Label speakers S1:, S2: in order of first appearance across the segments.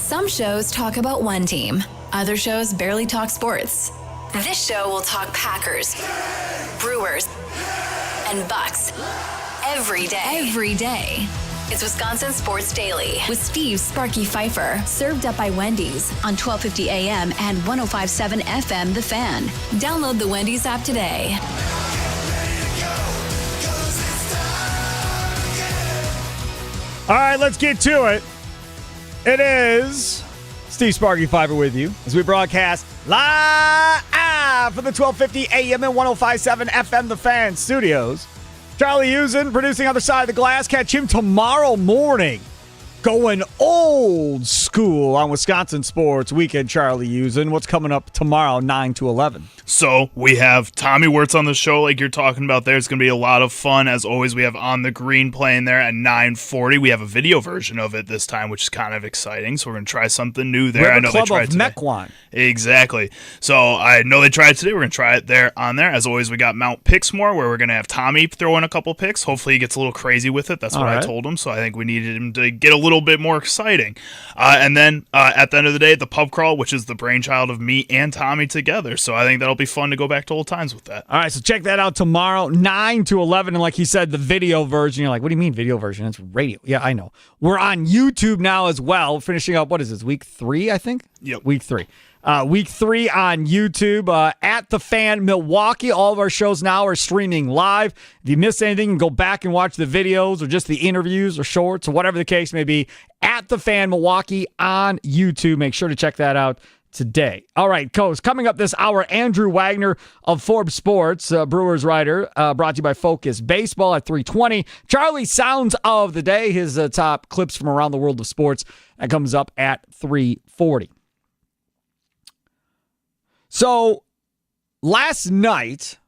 S1: Some shows talk about one team. Other shows barely talk sports. This show will talk Packers, Brewers, and Bucks every day. It's Wisconsin Sports Daily with Steve Sparky Fifer. Served up by Wendy's on 1250 AM and 105.7 FM The Fan. Download the Wendy's app today.
S2: All right, let's get to it. It is Steve Sparky Fifer with you as we broadcast live from the 1250 AM and 105.7 FM The Fan studios. Charlie Usen producing Other Side of the Glass. Catch him tomorrow morning. Going old school on Wisconsin Sports Weekend, Charlie Usen. What's coming up tomorrow, 9 to 11?
S3: So we have Tommy Wirtz on the show like you're talking about there. It's going to be a lot of fun. As always, we have On the Green playing there at 9:40. We have a video version of it this time, which is kind of exciting. So we're going to try something new there.
S2: I know they tried today. Mequon.
S3: Exactly. So I know they tried today. We're going to try it there on there. As always, we got Mount Pixmore where we're going to have Tommy throw in a couple picks. Hopefully he gets a little crazy with it. That's what I told him. So I think we needed him to get a little bit more exciting. And then at the end of the day, the pub crawl, which is the brainchild of me and Tommy together. So I think that'll be fun to go back to old times with that.
S2: All right, so check that out tomorrow, 9 to 11. And like he said, the video version. You're like, what do you mean video version? It's radio. Yeah, I know. We're on YouTube now as well, finishing up, what is this, week 3, I think?
S3: Yep.
S2: Week 3. Week 3 on YouTube. At The Fan Milwaukee, all of our shows now are streaming live. If you missed anything, you can go back and watch the videos or just the interviews or shorts or whatever the case may be. At The Fan Milwaukee on YouTube. Make sure to check that out today. All right, Coach, coming up this hour, Andrew Wagner of Forbes Sports, Brewers writer, brought to you by Focus Baseball at 3:20. Charlie Sounds of the Day, his top clips from around the world of sports. That comes up at 3:40. So, last night,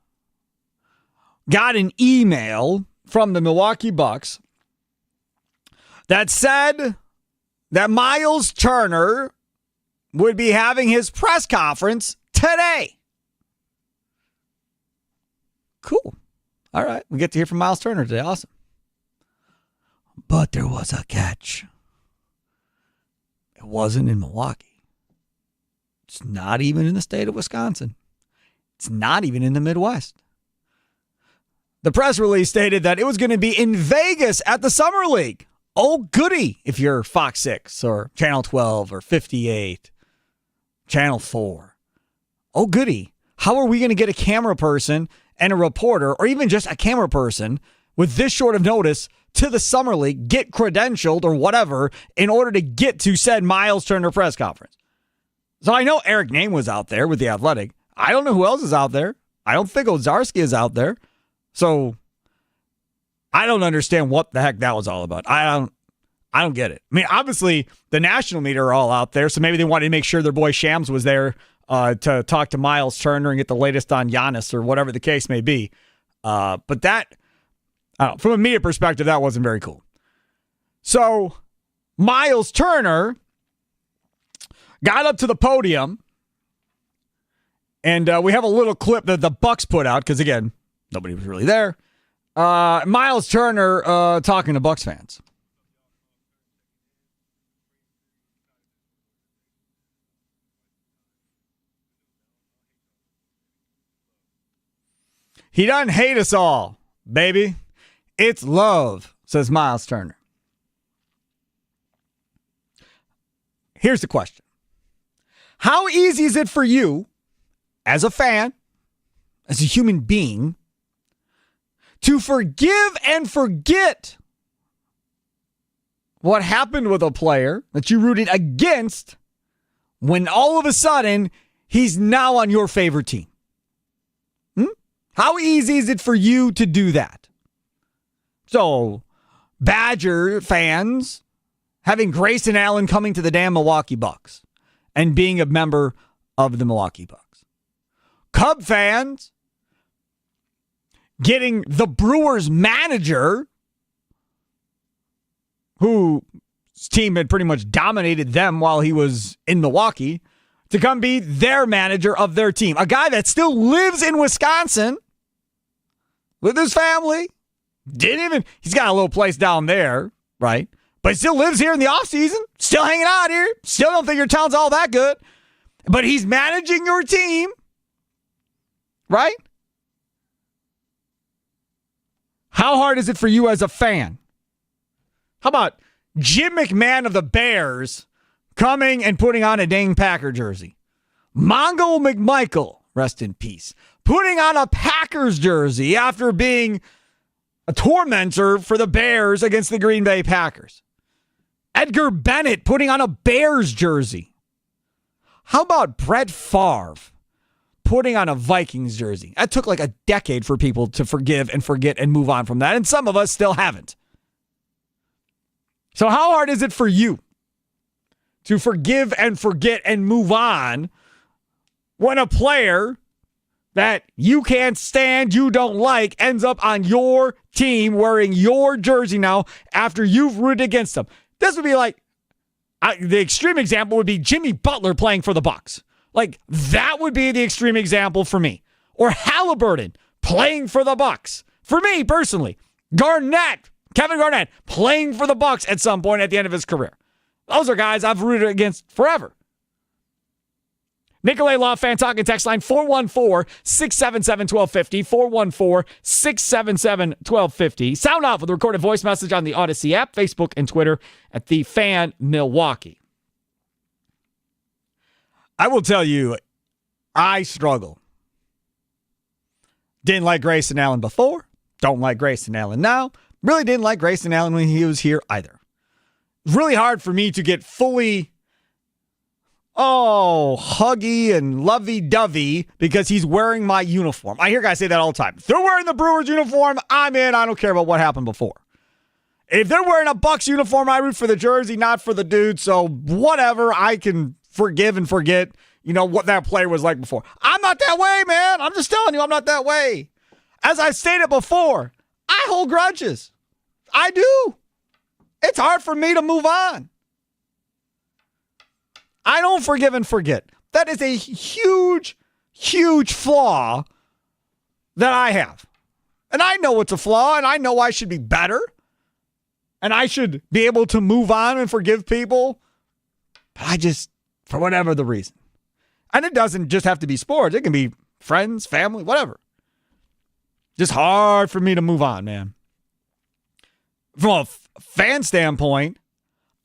S2: got an email from the Milwaukee Bucks that said that Miles Turner would be having his press conference today. Cool. All right, we get to hear from Miles Turner today. Awesome. But there was a catch. It wasn't in Milwaukee. It's not even in the state of Wisconsin. It's not even in the Midwest. The press release stated that it was going to be in Vegas at the Summer League. Oh, goody, if you're Fox 6 or Channel 12 or 58, Channel 4. Oh, goody. How are we going to get a camera person and a reporter, or even just a camera person, with this short of notice to the Summer League, get credentialed or whatever, in order to get to said Miles Turner press conference? So I know Eric Name was out there with the Athletic. I don't know who else is out there. I don't think Ozarski is out there. So I don't understand what the heck that was all about. I don't get it. I mean, obviously the national media are all out there, so maybe they wanted to make sure their boy Shams was there to talk to Miles Turner and get the latest on Giannis or whatever the case may be. But that, from a media perspective, that wasn't very cool. So Miles Turner got up to the podium, and we have a little clip that the Bucks put out because, again, nobody was really there. Miles Turner talking to Bucks fans. He doesn't hate us all, baby. It's love, says Miles Turner. Here's the question. How easy is it for you, as a fan, as a human being, to forgive and forget what happened with a player that you rooted against when all of a sudden he's now on your favorite team? How easy is it for you to do that? So, Badger fans having Grayson Allen coming to the damn Milwaukee Bucks and being a member of the Milwaukee Bucks. Cub fans getting the Brewers manager, whose team had pretty much dominated them while he was in Milwaukee, to come be their manager of their team. A guy that still lives in Wisconsin with his family. He's got a little place down there, right? but still lives here in the offseason, still hanging out here, still don't think your town's all that good, but he's managing your team, right? How hard is it for you as a fan? How about Jim McMahon of the Bears coming and putting on a dang Packer jersey? Mongo McMichael, rest in peace, putting on a Packers jersey after being a tormentor for the Bears against the Green Bay Packers. Edgar Bennett putting on a Bears jersey. How about Brett Favre putting on a Vikings jersey? That took like a decade for people to forgive and forget and move on from that, and some of us still haven't. So how hard is it for you to forgive and forget and move on when a player that you can't stand, you don't like, ends up on your team wearing your jersey now after you've rooted against them? This would be like, the extreme example would be Jimmy Butler playing for the Bucks. Like, that would be the extreme example for me. Or Halliburton playing for the Bucks. For me, personally. Kevin Garnett playing for the Bucks at some point at the end of his career. Those are guys I've rooted against forever. Nicolay Law Fan Talking text line 414-677-1250. 414-677-1250. Sound off with a recorded voice message on the Odyssey app, Facebook, and Twitter at The Fan Milwaukee. I will tell you, I struggle. Didn't like Grayson Allen before. Don't like Grayson Allen now. Really didn't like Grayson Allen when he was here either. It's really hard for me to get fully, huggy and lovey-dovey because he's wearing my uniform. I hear guys say that all the time. If they're wearing the Brewers uniform, I'm in. I don't care about what happened before. If they're wearing a Bucks uniform, I root for the jersey, not for the dude. So whatever, I can forgive and forget, what that play was like before. I'm not that way, man. I'm just telling you, I'm not that way. As I've stated before, I hold grudges. I do. It's hard for me to move on. I don't forgive and forget. That is a huge, huge flaw that I have. And I know it's a flaw, and I know I should be better. And I should be able to move on and forgive people. But I just, for whatever the reason. And it doesn't just have to be sports. It can be friends, family, whatever. Just hard for me to move on, man. From a fan standpoint,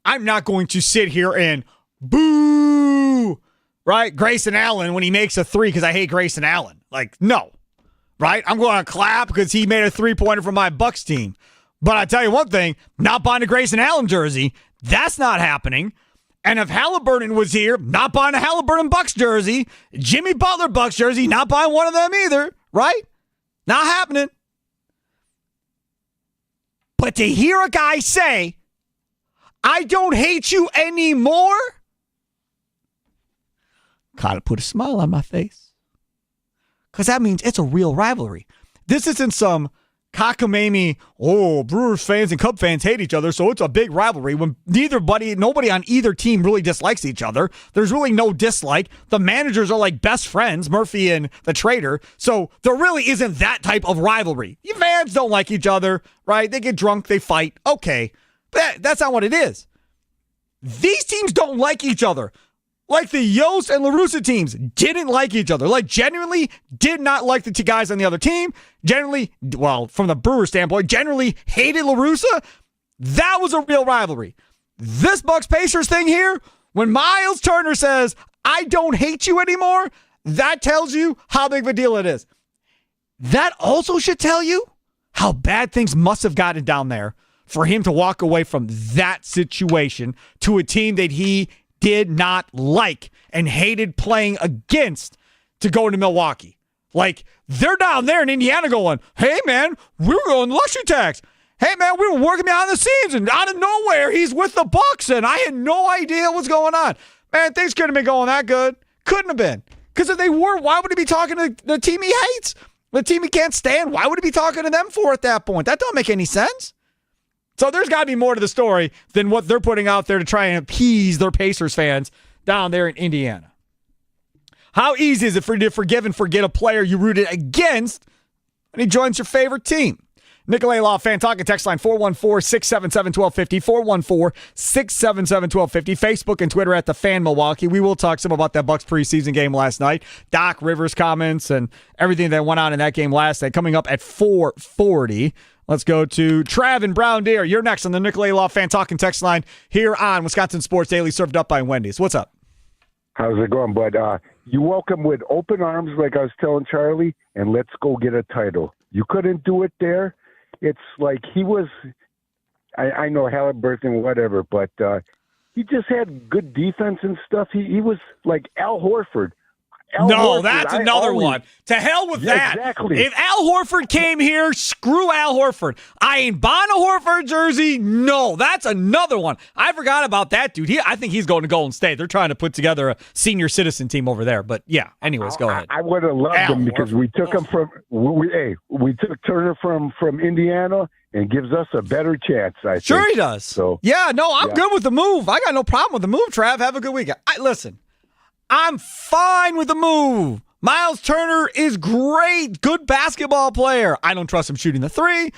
S2: I'm not going to sit here and boo, right? Grayson Allen when he makes a three because I hate Grayson Allen. Like, no, right? I'm going to clap because he made a three-pointer for my Bucks team. But I tell you one thing, not buying a Grayson Allen jersey, that's not happening. And if Halliburton was here, not buying a Halliburton Bucks jersey, Jimmy Butler Bucks jersey, not buying one of them either, right? Not happening. But to hear a guy say, I don't hate you anymore, kind of put a smile on my face. Because that means it's a real rivalry. This isn't some cockamamie, Brewers fans and Cub fans hate each other, so it's a big rivalry when nobody on either team really dislikes each other. There's really no dislike. The managers are like best friends, Murphy and the trader, so there really isn't that type of rivalry. You fans don't like each other, right? They get drunk, they fight. Okay, but that's not what it is. These teams don't like each other. Like the Yost and LaRussa teams didn't like each other. Like genuinely did not like the two guys on the other team. Generally, well, from the Brewers standpoint, generally hated LaRussa. That was a real rivalry. This Bucks Pacers thing here, when Miles Turner says, I don't hate you anymore, that tells you how big of a deal it is. That also should tell you how bad things must have gotten down there for him to walk away from that situation to a team that he did not like and hated playing against to go into Milwaukee. Like, they're down there in Indiana going, hey, man, we were going luxury tax. Hey, man, we were working behind the scenes, and out of nowhere, he's with the Bucks, and I had no idea what's going on. Man, things couldn't have been going that good. Couldn't have been. Because if they were, why would he be talking to the team he hates? The team he can't stand? Why would he be talking to them for at that point? That don't make any sense. So there's got to be more to the story than what they're putting out there to try and appease their Pacers fans down there in Indiana. How easy is it for you to forgive and forget a player you rooted against when he joins your favorite team? Nicolay Law Fan Talking text line 414-677-1250, 414-677-1250. Facebook and Twitter at The Fan Milwaukee. We will talk some about that Bucks preseason game last night. Doc Rivers comments and everything that went on in that game last night coming up at 4:40. Let's go to Trav in Brown Deer. You're next on the Nicolay Law Fan Talking text line here on Wisconsin Sports Daily, served up by Wendy's. What's up?
S4: How's it going, bud? You welcome with open arms, like I was telling Charlie, and let's go get a title. You couldn't do it there. It's like he was, I know Halliburton, whatever, but he just had good defense and stuff. He was like Al Horford.
S2: That's another one. To hell with that.
S4: Exactly.
S2: If Al Horford came here, screw Al Horford. I ain't buying a Horford jersey. No, that's another one. I forgot about that dude. I think he's going to Golden State. They're trying to put together a senior citizen team over there. But yeah, anyways, go ahead.
S4: I would have loved him because we took him from we took Turner from Indiana and gives us a better chance. I think.
S2: Sure he does.
S4: So
S2: yeah, no, I'm good with the move. I got no problem with the move, Trav. Have a good weekend. Listen. I'm fine with the move. Miles Turner is great. Good basketball player. I don't trust him shooting the three,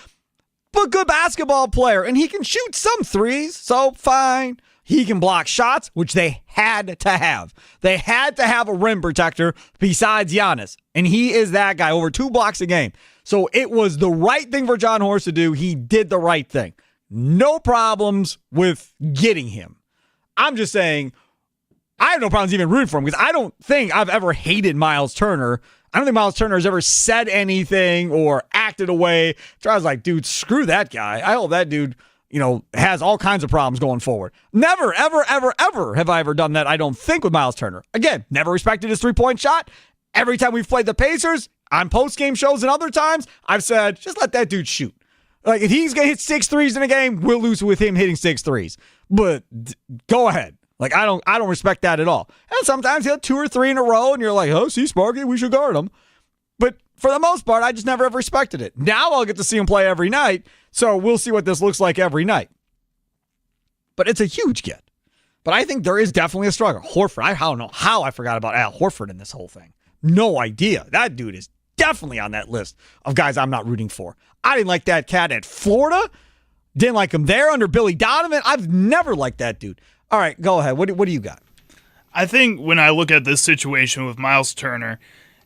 S2: but good basketball player. And he can shoot some threes, so fine. He can block shots, which they had to have. They had to have a rim protector besides Giannis. And he is that guy, over 2 blocks a game. So it was the right thing for John Horst to do. He did the right thing. No problems with getting him. I'm just saying, I have no problems even rooting for him because I don't think I've ever hated Miles Turner. I don't think Miles Turner has ever said anything or acted away. So I was like, dude, screw that guy. I hope that dude, has all kinds of problems going forward. Never, ever, ever, ever have I ever done that, I don't think, with Miles Turner. Again, never respected his three-point shot. Every time we've played the Pacers, on post-game shows and other times, I've said, just let that dude shoot. Like, if he's going to hit 6 threes in a game, we'll lose with him hitting 6 threes. But go ahead. Like, I don't respect that at all. And sometimes he'll 2 or 3 in a row, and you're like, oh, see, Sparky, we should guard him. But for the most part, I just never ever respected it. Now I'll get to see him play every night, so we'll see what this looks like every night. But it's a huge get. But I think there is definitely a struggle. Horford, I don't know how I forgot about Al Horford in this whole thing. No idea. That dude is definitely on that list of guys I'm not rooting for. I didn't like that cat at Florida. Didn't like him there under Billy Donovan. I've never liked that dude. All right, go ahead. What do you got?
S3: I think when I look at this situation with Miles Turner,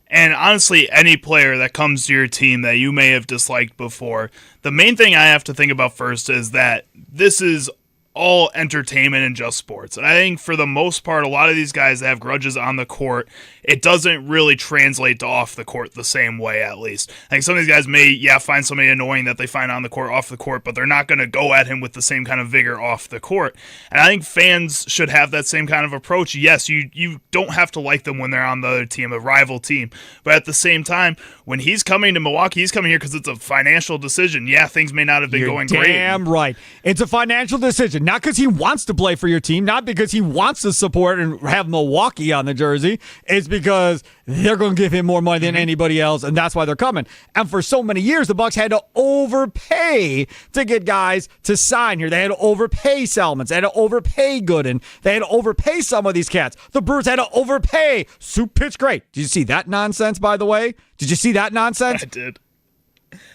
S3: and honestly any player that comes to your team that you may have disliked before, the main thing I have to think about first is that this is all entertainment and just sports. And I think for the most part, a lot of these guys that have grudges on the court, it doesn't really translate to off the court the same way, at least. I think some of these guys may, find somebody annoying that they find on the court, off the court, but they're not going to go at him with the same kind of vigor off the court. And I think fans should have that same kind of approach. Yes, you don't have to like them when they're on the other team, a rival team. But at the same time, when he's coming to Milwaukee, he's coming here because it's a financial decision. Yeah, things may not have been going great.
S2: Damn right. It's a financial decision. Not because he wants to play for your team, not because he wants to support and have Milwaukee on the jersey. It's because they're going to give him more money than anybody else, and that's why they're coming. And for so many years, the Bucks had to overpay to get guys to sign here. They had to overpay Salmons. They had to overpay Gooden. They had to overpay some of these cats. The Brewers had to overpay. Soup pitched great. Did you see that nonsense, by the way? Did you see that nonsense?
S3: I did.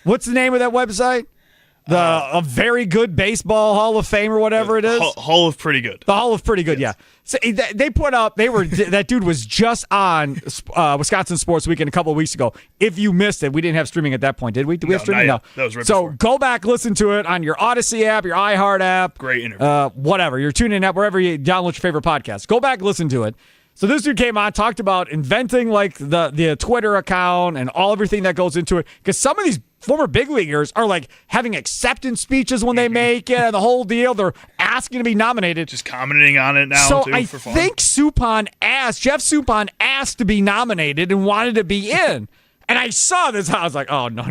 S2: What's the name of that website? A very good baseball Hall of Fame or whatever it is.
S3: Hall of Pretty Good.
S2: The Hall of Pretty Good, yes. Yeah. So they put up, that dude was just on Wisconsin Sports Weekend a couple of weeks ago. If you missed it, we didn't have streaming at that point, did we? Did we have streaming? No.
S3: That was right
S2: So
S3: before.
S2: go back, listen to it on your Odyssey app, your iHeart app.
S3: Great interview.
S2: Whatever. Your TuneIn app, wherever you download your favorite podcast. Go back, listen to it. So this dude came on, talked about inventing like the Twitter account and everything that goes into it. Because some of these former big leaguers are like having acceptance speeches when they make it and the whole deal. They're asking to be nominated.
S3: Just commenting on it now,
S2: so
S3: too,
S2: I
S3: for fun.
S2: think Jeff Suppan asked to be nominated and wanted to be in. And I saw this. I was like, oh, no,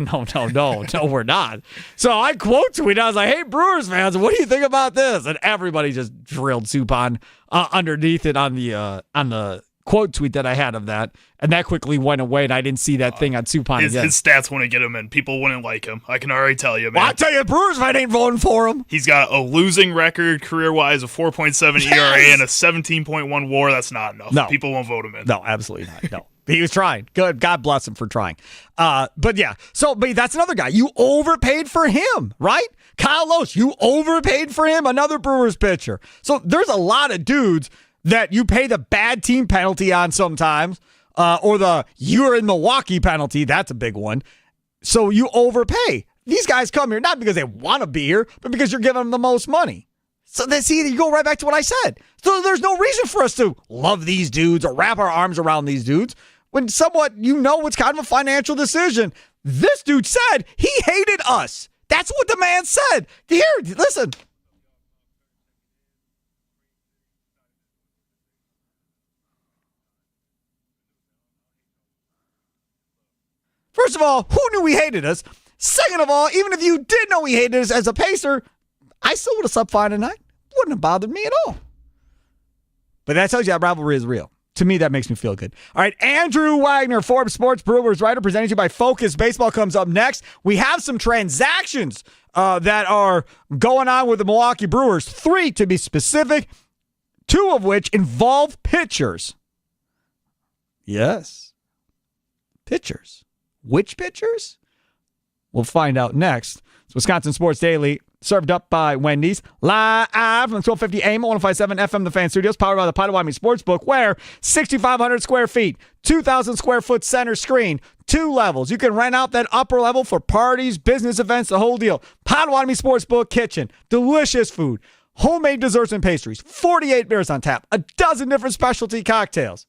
S2: we're not. So I quote tweeted. I was like, hey, Brewers fans, what do you think about this? And everybody just drilled Suppan underneath it on the quote tweet that I had of that. And that quickly went away, and I didn't see that thing on Suppan again.
S3: His stats wouldn't get him in. People wouldn't like him. I can already tell you, man.
S2: Well, I'll tell you, Brewers fan ain't voting for him.
S3: He's got a losing record career-wise, a 4.7 ERA, and a 17.1 WAR. That's not enough.
S2: No.
S3: People won't vote him in.
S2: No, absolutely not. No. He was trying. Good. God bless him for trying. But that's another guy. You overpaid for him, right? Kyle Loesch, you overpaid for him, another Brewers pitcher. So there's a lot of dudes that you pay the bad team penalty on sometimes, or the you're in Milwaukee penalty. That's a big one. So you overpay. These guys come here not because they want to be here, but because you're giving them the most money. So you go right back to what I said. So there's no reason for us to love these dudes or wrap our arms around these dudes when somewhat it's kind of a financial decision. This dude said he hated us. That's what the man said. Here, listen. First of all, who knew he hated us? Second of all, even if you did know he hated us as a Pacer, I still would have slept fine tonight. Wouldn't have bothered me at all. But that tells you that rivalry is real. To me, that makes me feel good. All right, Andrew Wagner, Forbes Sports Brewers writer, presented to you by Focus Baseball, comes up next. We have some transactions that are going on with the Milwaukee Brewers. 3 to be specific, 2 of which involve pitchers. Yes. Pitchers. Which pitchers? We'll find out next. It's Wisconsin Sports Daily, served up by Wendy's, live from 1250 AM, 105.7 FM, the Fan Studios, powered by the Potawatomi Sportsbook, where 6,500 square feet, 2,000 square foot center screen, 2 levels. You can rent out that upper level for parties, business events, the whole deal. Potawatomi Sportsbook kitchen, delicious food, homemade desserts and pastries, 48 beers on tap, a dozen different specialty cocktails.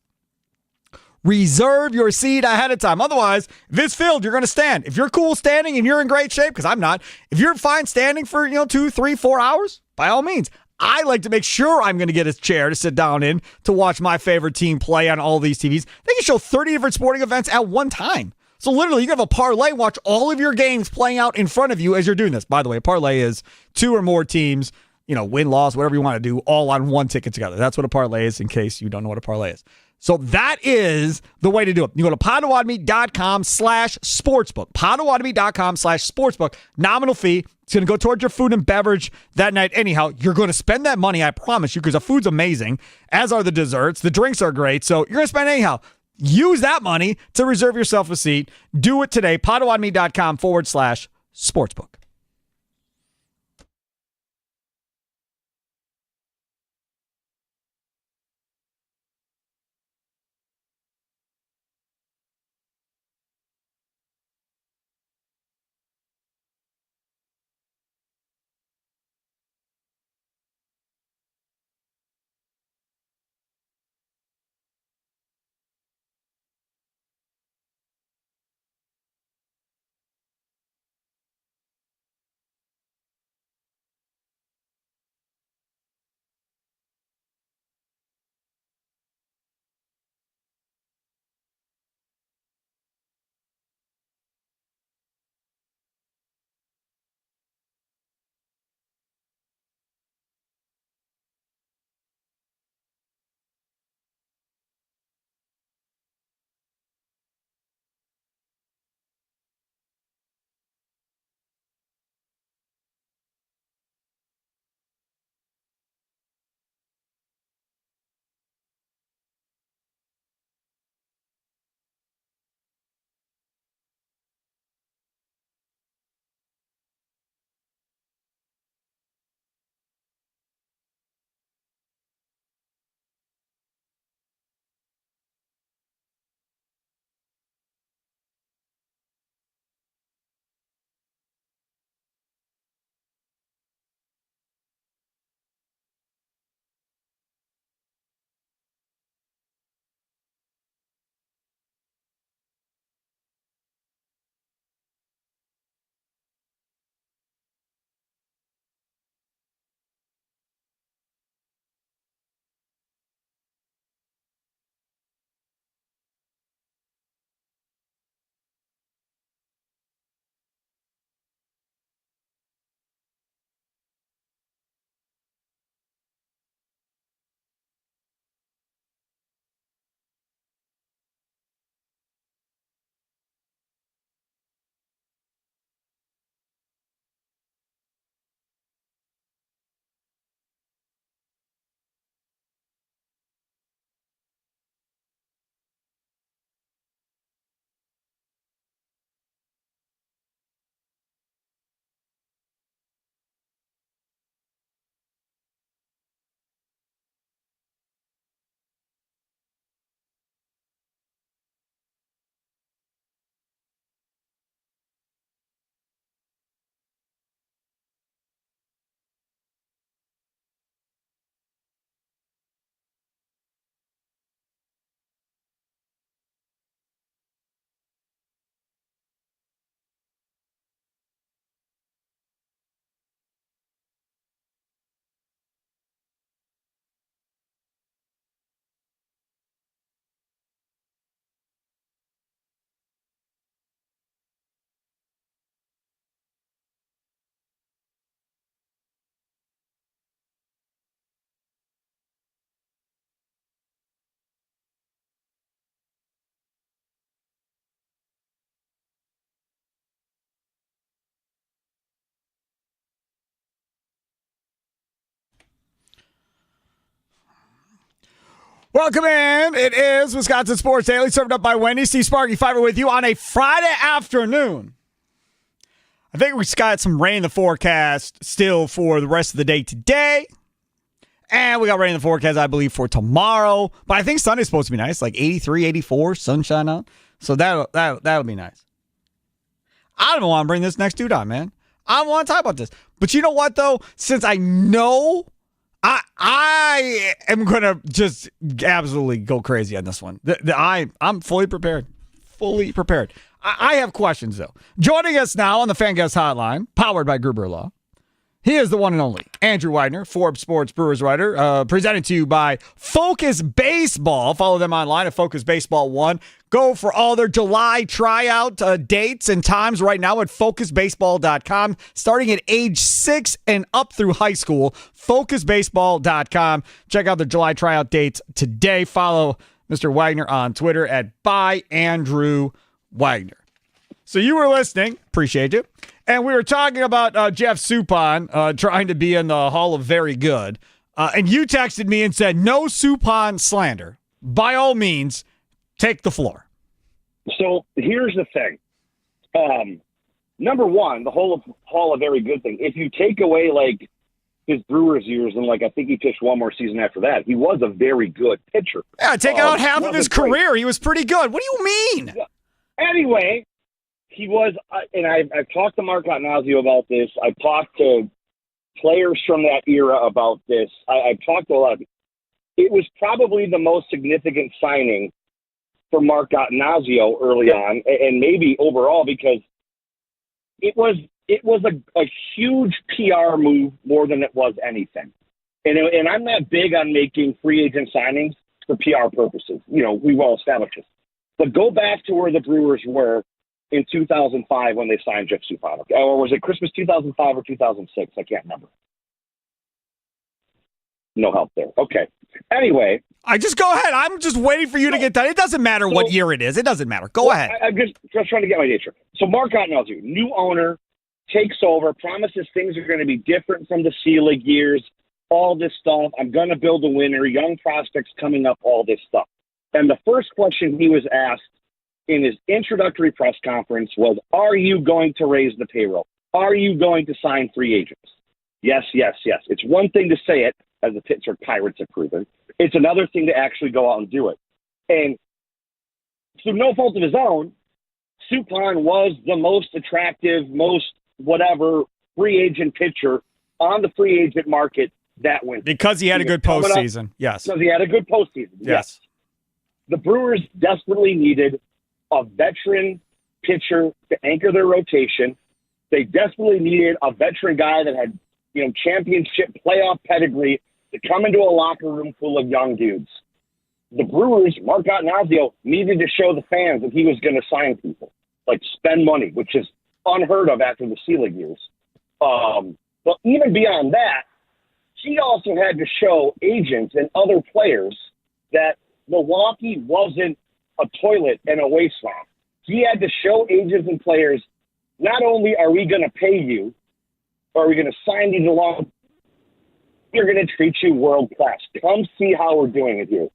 S2: Reserve your seat ahead of time. Otherwise, if it's filled, you're going to stand. If you're cool standing and you're in great shape, because I'm not, if you're fine standing for 2, 3, 4 hours, by all means. I like to make sure I'm going to get a chair to sit down in to watch my favorite team play on all these TVs. They can show 30 different sporting events at one time. So literally, you can have a parlay, watch all of your games playing out in front of you as you're doing this. By the way, a parlay is 2 or more teams, win, loss, whatever you want to do, all on one ticket together. That's what a parlay is, in case you don't know what a parlay is. So that is the way to do it. You go to Potawatomi.com/sportsbook. Potawatomi.com/sportsbook. Nominal fee. It's going to go towards your food and beverage that night. Anyhow, you're going to spend that money, I promise you, because the food's amazing, as are the desserts. The drinks are great. So you're going to spend anyhow. Use that money to reserve yourself a seat. Do it today. Potawatomi.com/sportsbook. Welcome in. It is Wisconsin Sports Daily, served up by Wendy. Steve Sparky Fifer with you on a Friday afternoon. I think we've got some rain in the forecast still for the rest of the day today. And we got rain in the forecast, I believe, for tomorrow. But I think Sunday's supposed to be nice, like 83, 84, sunshine out. So that'll be nice. I don't want to bring this next dude on, man. I don't want to talk about this. But you know what, though? Since I know I am going to just absolutely go crazy on this one. I'm fully prepared. Fully prepared. I have questions, though. Joining us now on the Fan Guest Hotline, powered by Gruber Law, he is the one and only Andrew Widener, Forbes Sports Brewers writer, presented to you by Focus Baseball. Follow them online at Focus Baseball 1. Go for all their July tryout dates and times right now at focusbaseball.com. Starting at age 6 and up through high school, focusbaseball.com. Check out the July tryout dates today. Follow Mr. Wagner on Twitter at @ByAndrewWagner. So you were listening. Appreciate you. And we were talking about Jeff Suppan trying to be in the Hall of Very Good. And you texted me and said, no Suppan slander. By all means, take the floor.
S5: So here's the thing. Number one, the Hall of Very Good thing. If you take away, like, his Brewers years, and, like, I think he pitched one more season after that, he was a very good pitcher.
S2: Yeah, take out half of his career. He was pretty good. What do you mean?
S5: Anyway, he was, and I've talked to Mark Attanasio about this. I've talked to players from that era about this. I've talked to a lot of people. It was probably the most significant signing for Mark Attanasio early on, and maybe overall, because it was a huge PR move more than it was anything. And I'm not big on making free agent signings for PR purposes. You know, we well established this. But go back to where the Brewers were in 2005 when they signed Jeff Suppan. Or was it Christmas 2005 or 2006? I can't remember. No help there. Okay. Anyway.
S2: Go ahead. I'm just waiting for you to get done. It doesn't matter what year it is. It doesn't matter. Go ahead.
S5: I'm just trying to get my nature. So Mark Attanasio, new owner, takes over, promises things are going to be different from the Sea-League years, all this stuff. I'm going to build a winner, young prospects coming up, all this stuff. And the first question he was asked in his introductory press conference was, are you going to raise the payroll? Are you going to sign free agents? Yes, yes, yes. It's one thing to say it, as the Pittsburgh Pirates have proven. It's another thing to actually go out and do it. And through no fault of his own, Suppan was the most attractive, most whatever free agent pitcher on the free agent market that winter.
S2: Because he had a good postseason. Yes.
S5: Because he had a good postseason.
S2: Yes.
S5: The Brewers desperately needed a veteran pitcher to anchor their rotation. They desperately needed a veteran guy that had, championship playoff pedigree to come into a locker room full of young dudes. The Brewers, Mark Attanasio, needed to show the fans that he was going to sign people, like spend money, which is unheard of after the Sea-League years. But even beyond that, he also had to show agents and other players that Milwaukee wasn't a toilet and a wasteland. He had to show agents and players, not only are we going to pay you, or are we going to sign these along, we're going to treat you world class. Come see how we're doing it here.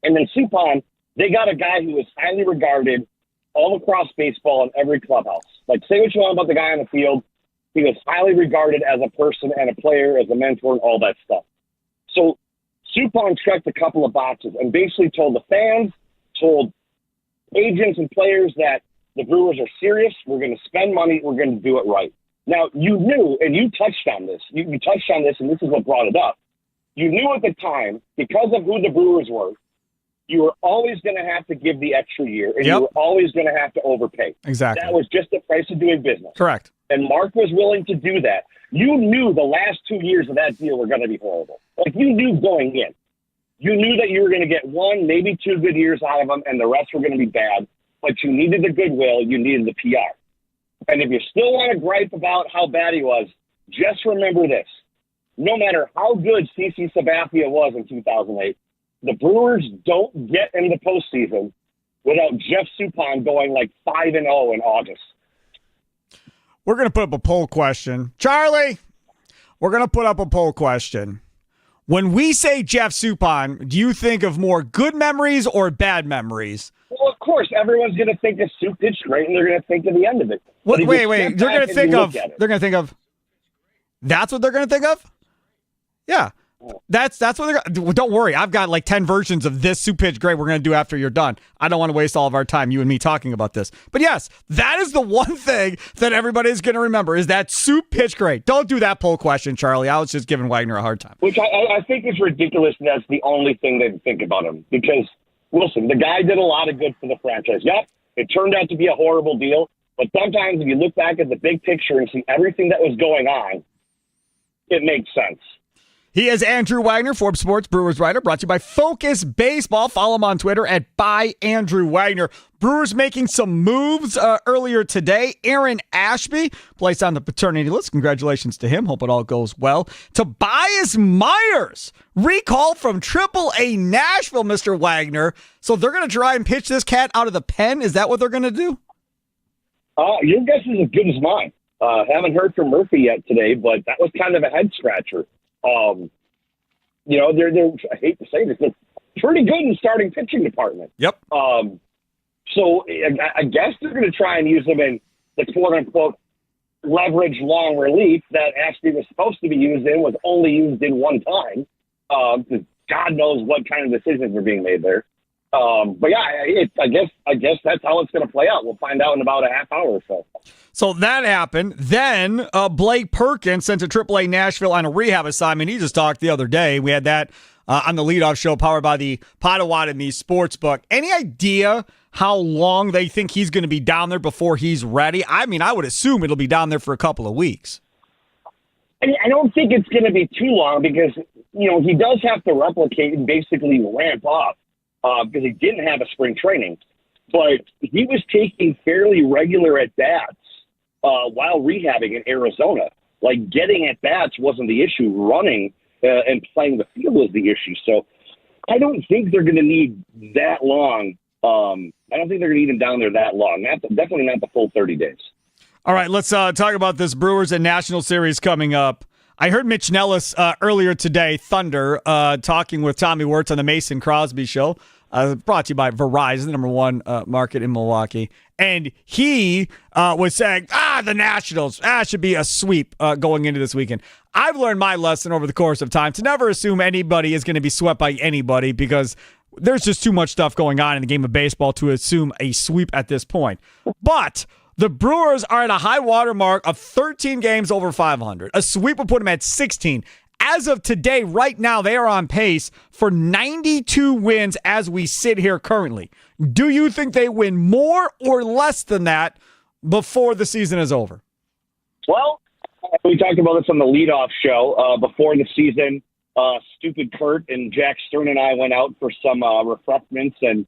S5: And then Suppan, they got a guy who was highly regarded all across baseball in every clubhouse. Like, say what you want about the guy on the field. He was highly regarded as a person and a player, as a mentor, and all that stuff. So Suppan checked a couple of boxes and basically told the fans, told agents and players that the Brewers are serious. We're going to spend money. We're going to do it right. Now, you knew, and you touched on this. You touched on this, and this is what brought it up. You knew at the time, because of who the Brewers were, you were always going to have to give the extra year, and you were always going to have to overpay.
S2: Exactly.
S5: That was just the price of doing business.
S2: Correct.
S5: And Mark was willing to do that. You knew the last 2 years of that deal were going to be horrible. Like, you knew going in. You knew that you were going to get 1, maybe 2 good years out of them, and the rest were going to be bad. But you needed the goodwill. You needed the PR. And if you still want to gripe about how bad he was, just remember this. No matter how good CC Sabathia was in 2008, the Brewers don't get in the postseason without Jeff Suppan going like 5-0 in August.
S2: We're going to put up a poll question. Charlie, we're going to put up a poll question. When we say Jeff Suppan, do you think of more good memories or bad memories?
S5: Well, of course, everyone's going to think the Soup pitched great, and they're going to think of the end of it.
S2: Wait. They're going to think of. They're going to think of. That's what they're going to think of. Yeah, that's what they're. Don't worry, I've got like 10 versions of this Soup pitch great. We're going to do after you're done. I don't want to waste all of our time, you and me, talking about this. But yes, that is the one thing that everybody is going to remember is that Soup pitch great. Don't do that poll question, Charlie. I was just giving Wagner a hard time.
S5: Which I think is ridiculous, and that's the only thing they think about him. Because, listen, the guy did a lot of good for the franchise. Yep, it turned out to be a horrible deal. But sometimes if you look back at the big picture and see everything that was going on, it makes sense.
S2: He is Andrew Wagner, Forbes Sports Brewers writer, brought to you by Focus Baseball. Follow him on Twitter at @ByAndrewWagner. Brewers making some moves earlier today. Aaron Ashby placed on the paternity list. Congratulations to him. Hope it all goes well. Tobias Myers, recalled from AAA Nashville, Mr. Wagner. So they're going to try and pitch this cat out of the pen? Is that what they're going to do?
S5: Your guess is as good as mine. Haven't heard from Murphy yet today, but that was kind of a head scratcher. They're I hate to say this, they're pretty good in the starting pitching department.
S2: Yep.
S5: So I guess they're going to try and use them in the quote-unquote leverage long relief that Ashby was supposed to be used in, was only used in one time. Because God knows what kind of decisions are being made there. But yeah, I guess that's how it's going to play out. We'll find out in about a half hour or so.
S2: So that happened. Then Blake Perkins sent to AAA Nashville on a rehab assignment. He just talked the other day. We had that on the leadoff show powered by the Potawatomi Sportsbook. Any idea how long they think he's going to be down there before he's ready? I mean, I would assume it'll be down there for a couple of weeks.
S5: I don't think it's going to be too long because, he does have to replicate and basically ramp up because he didn't have a spring training. But he was taking fairly regular at-bats while rehabbing in Arizona. Like, getting at-bats wasn't the issue. Running and playing the field was the issue. So I don't think they're going to need that long. I don't think they're going to need him down there that long. Definitely not the full 30 days. All
S2: right, let's talk about this Brewers and National Series coming up. I heard Mitch Nellis earlier today, Thunder, talking with Tommy Wirtz on the Mason Crosby Show, brought to you by Verizon, the number one market in Milwaukee. And he was saying, the Nationals, should be a sweep going into this weekend. I've learned my lesson over the course of time to never assume anybody is going to be swept by anybody because there's just too much stuff going on in the game of baseball to assume a sweep at this point. But the Brewers are at a high water mark of 13 games over 500. A sweep would put them at 16. As of today, right now, they are on pace for 92 wins as we sit here currently. Do you think they win more or less than that before the season is over?
S5: Well, we talked about this on the leadoff show before the season. Stupid Kurt and Jack Stern and I went out for some refreshments and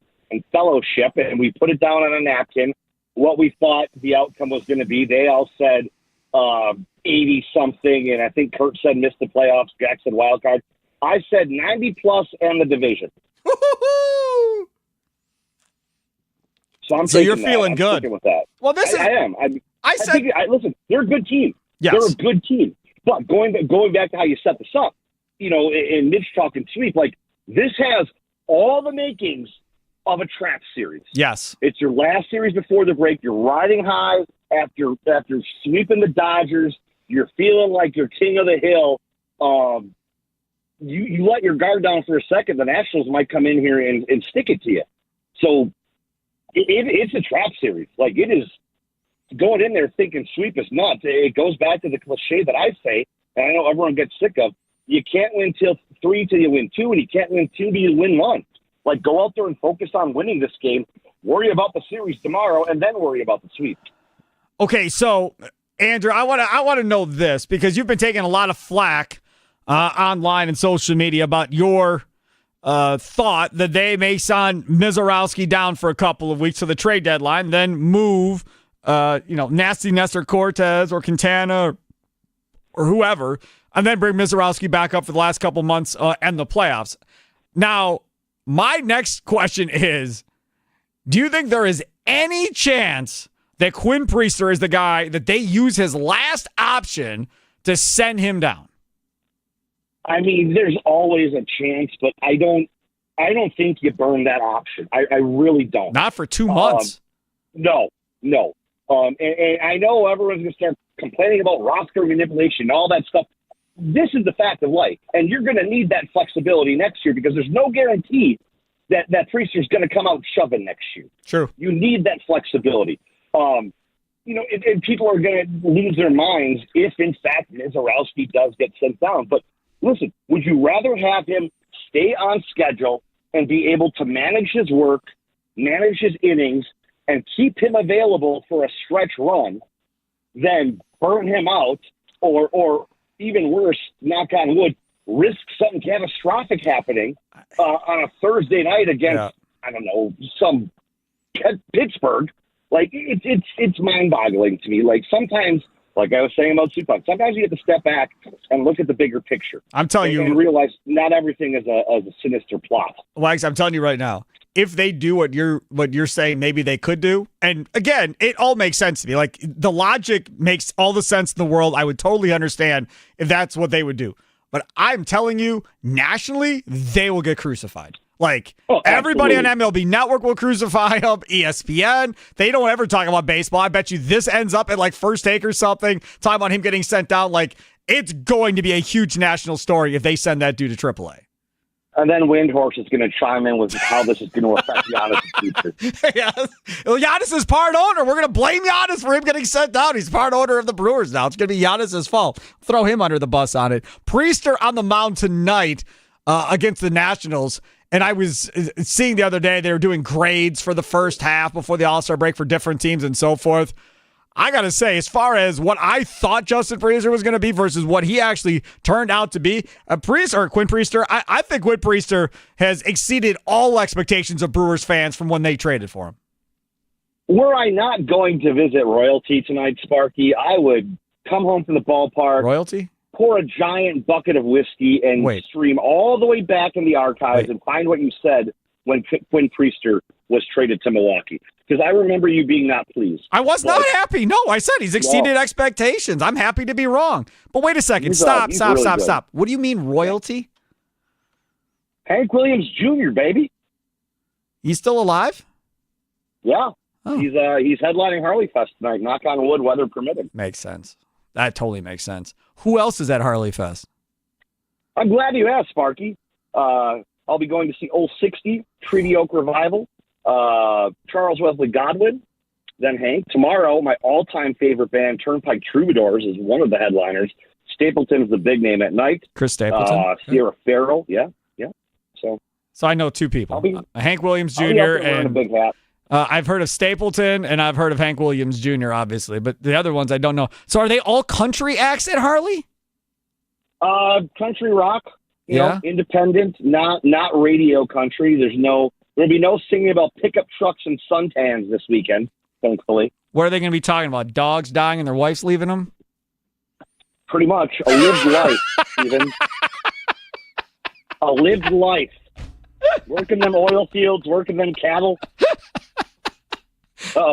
S5: fellowship, and we put it down on a napkin what we thought the outcome was going to be. They all said 80-something, and I think Kurt said missed the playoffs. Jack said wild card. I said 90-plus and the division. So
S2: you're feeling good.
S5: With that.
S2: Well,
S5: I am. Listen, they're a good team.
S2: Yes.
S5: They're a good team. But going back to how you set this up, in Mitch talking sweep, like this has all the makings of a trap series.
S2: Yes.
S5: It's your last series before the break. You're riding high after sweeping the Dodgers. You're feeling like you're king of the hill. You let your guard down for a second, the Nationals might come in here and stick it to you. So it's a trap series. Like, it is going in there thinking sweep is nuts. It goes back to the cliche that I say, and I know everyone gets sick of, you can't win till 3 till you win 2, and you can't win 2 till you win 1. Like, go out there and focus on winning this game, worry about the series tomorrow, and then worry about the sweep.
S2: Okay, so, Andrew, I want to know this, because you've been taking a lot of flack online and social media about your thought that they may sign Mizorowski down for a couple of weeks to the trade deadline, then move, Nasty Nestor Cortez or Quintana or whoever, and then bring Mizorowski back up for the last couple months and the playoffs. Now, my next question is, do you think there is any chance that Quinn Priester is the guy that they use his last option to send him down?
S5: I mean, there's always a chance, but I don't think you burn that option. I really don't.
S2: Not for 2 months.
S5: No. And I know everyone's going to start complaining about roster manipulation and all that stuff. This is the fact of life, and you're going to need that flexibility next year because there's no guarantee that Priester's going to come out shoving next year.
S2: True.
S5: You need that flexibility. And people are going to lose their minds if, in fact, Mizorowski does get sent down. But listen, would you rather have him stay on schedule and be able to manage his work, manage his innings, and keep him available for a stretch run than burn him out or even worse, knock on wood, risk something catastrophic happening on a Thursday night against, I don't know, some Pittsburgh? Like, it's mind-boggling to me. Like, sometimes, like I was saying about Supon, sometimes you have to step back and look at the bigger picture.
S2: I'm telling you.
S5: And realize not everything is a sinister plot.
S2: Wags, I'm telling you right now, if they do what you're saying maybe they could do, and again, it all makes sense to me. Like, the logic makes all the sense in the world. I would totally understand if that's what they would do. But I'm telling you, nationally, they will get crucified. Like, everybody on MLB Network will crucify him, ESPN. They don't ever talk about baseball. I bet you this ends up at, like, First Take or something, talking about him getting sent down. Like, it's going to be a huge national story if they send that dude to AAA.
S5: And then Windhorse is going to chime in with how this is going to affect Giannis' future.
S2: Yeah. Well, Giannis is part owner. We're going to blame Giannis for him getting sent down. He's part owner of the Brewers now. It's going to be Giannis' fault. Throw him under the bus on it. Priester on the mound tonight against the Nationals. And I was seeing the other day they were doing grades for the first half before the All-Star break for different teams and so forth. I got to say, as far as what I thought Justin Priester was going to be versus what he actually turned out to be, Quinn Priester, I think Quinn Priester has exceeded all expectations of Brewers fans from when they traded for him.
S5: Were I not going to visit Royalty tonight, Sparky, I would come home from the ballpark.
S2: Royalty? Pour
S5: a giant bucket of whiskey and stream all the way back in the archives and find what you said when Quinn Priester was traded to Milwaukee. Because I remember you being not pleased.
S2: I was not happy. No, I said he's exceeded expectations. I'm happy to be wrong. But wait a second. Stop. What do you mean royalty?
S5: Hank Williams Jr., baby.
S2: He's still alive?
S5: Yeah. Oh. He's headlining Harley Fest tonight. Knock on wood, weather permitting.
S2: Makes sense. That totally makes sense. Who else is at Harley Fest?
S5: I'm glad you asked, Sparky. I'll be going to see Old 60, Treaty Oak Revival, Charles Wesley Godwin, then Hank. Tomorrow, my all-time favorite band, Turnpike Troubadours, is one of the headliners. Stapleton's the big name at night.
S2: Chris Stapleton.
S5: Sierra Farrell, yeah.
S2: So I know two people, Hank Williams Jr. and
S5: a big hat.
S2: I've heard of Stapleton, and I've heard of Hank Williams Jr., obviously, but the other ones I don't know. So are they all country acts at Harley?
S5: Country rock, you know, independent, not radio country. There'll be no singing about pickup trucks and suntans this weekend, thankfully.
S2: What are they going to be talking about? Dogs dying and their wives leaving them?
S5: Pretty much. A lived life, Steven. A lived life. Working them oil fields, working them cattle.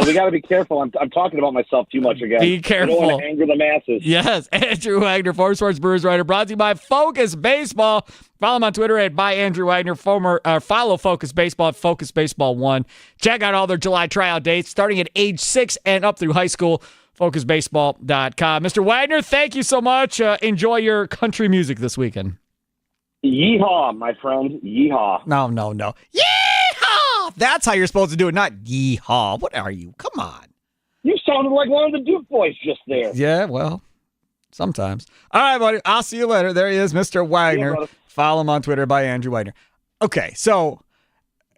S5: We got to be careful. I'm talking about myself too much again.
S2: Be careful.
S5: I don't want to anger the masses.
S2: Yes. Andrew Wagner, Fox Sports Brewers writer, brought to you by Focus Baseball. Follow him on Twitter at @ByAndrewWagner. Follow Focus Baseball at Focus Baseball 1. Check out all their July tryout dates starting at age 6 and up through high school. FocusBaseball.com. Mr. Wagner, thank you so much. Enjoy your country music this weekend.
S5: Yeehaw, my friend. Yeehaw.
S2: No. Yeehaw! That's how you're supposed to do it, not yeehaw. What are you? Come on.
S5: You sounded like one of the Duke boys just there.
S2: Yeah, well, sometimes. All right, buddy. I'll see you later. There he is, Mr. Wagner. Yeah, follow him on Twitter by Andrew Wagner. Okay, so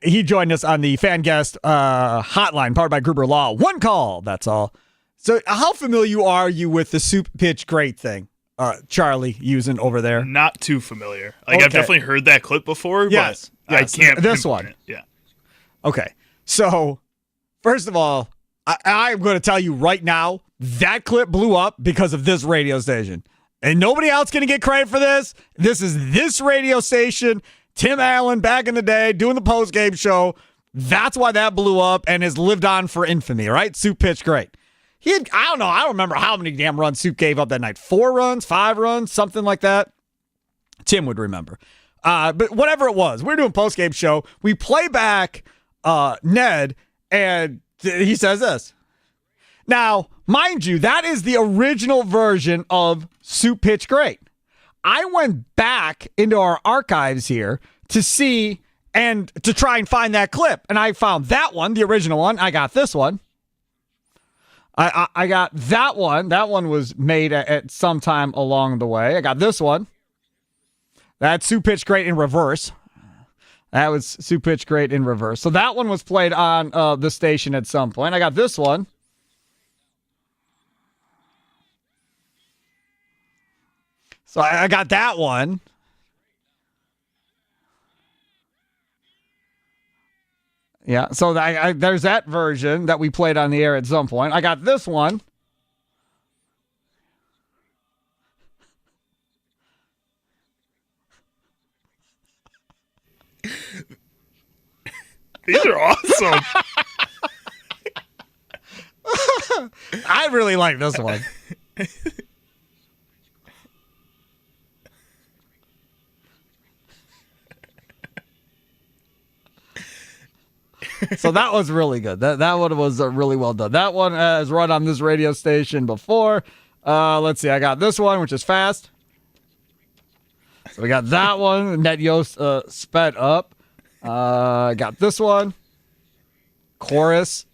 S2: he joined us on the fan guest hotline powered by Gruber Law. One call, that's all. So how familiar are you with the soup pitch great thing? Charlie using over there?
S3: Not too familiar. Like, okay. I've definitely heard that clip before,
S2: yes.
S3: I can't.
S2: This one.
S3: It. Yeah.
S2: Okay. So, first of all, I'm going to tell you right now, that clip blew up because of this radio station. And nobody else going to get credit for this. This is this radio station. Tim Allen back in the day doing the post-game show. That's why that blew up and has lived on for infamy, right? Soup pitch great. I don't remember how many damn runs Soup gave up that night. 4 runs, 5 runs, something like that. Tim would remember. But whatever it was, we were doing post-game show. We play back Ned, and he says this. Now, mind you, that is the original version of Soup Pitch Great. I went back into our archives here to see and to try and find that clip. And I found that one, the original one. I got this one. I got that one. That one was made at some time along the way. I got this one. That's Soup Pitch Great in reverse. That was Soup Pitch Great in reverse. So that one was played on the station at some point. I got this one. So I got that one. Yeah, so there's that version that we played on the air at some point. I got this one.
S3: These are awesome.
S2: I really like this one. So that was really good. That one was really well done. That one has run on this radio station before. Let's see. I got this one, which is fast. So we got that one. Net Yost sped up. I got this one. Chorus.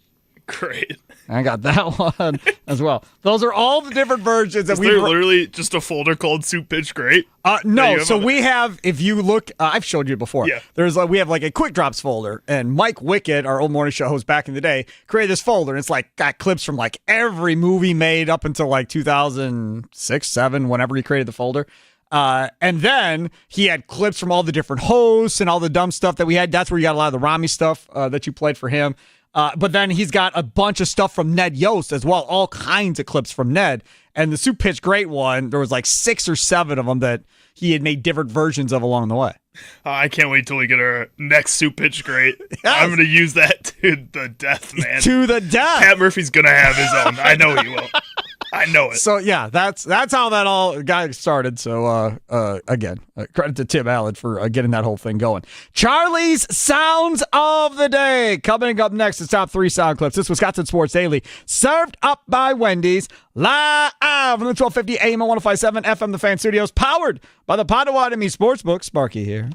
S3: Great.
S2: I got that one as well. Those are all the different versions that
S3: Is there literally just a folder called Soup Pitch Great?
S2: No, so we have, if you look, I've showed you before.
S3: Yeah.
S2: We have like a Quick Drops folder, and Mike Wickett, our old morning show host back in the day, created this folder, and it's like got clips from like every movie made up until like 2006, 7, whenever he created the folder. And then he had clips from all the different hosts and all the dumb stuff that we had. That's where you got a lot of the Rami stuff that you played for him. But then he's got a bunch of stuff from Ned Yost as well, all kinds of clips from Ned. And the Soup Pitch Great one, there was like 6 or 7 of them that he had made different versions of along the way.
S3: I can't wait till we get our next Soup Pitch Great.
S2: Yes.
S3: I'm going to use that to the death, man.
S2: To the death.
S3: Pat Murphy's going to have his own. I know he will. I know it.
S2: So yeah, that's how that all got started. So again, credit to Tim Allen for getting that whole thing going. Charlie's Sounds of the Day coming up next. It's top 3 sound clips. This Wisconsin Sports Daily, served up by Wendy's, live from the 1250 AM and 105.7 FM The Fan Studios, powered by the Potawatomi Sportsbook. Sparky here.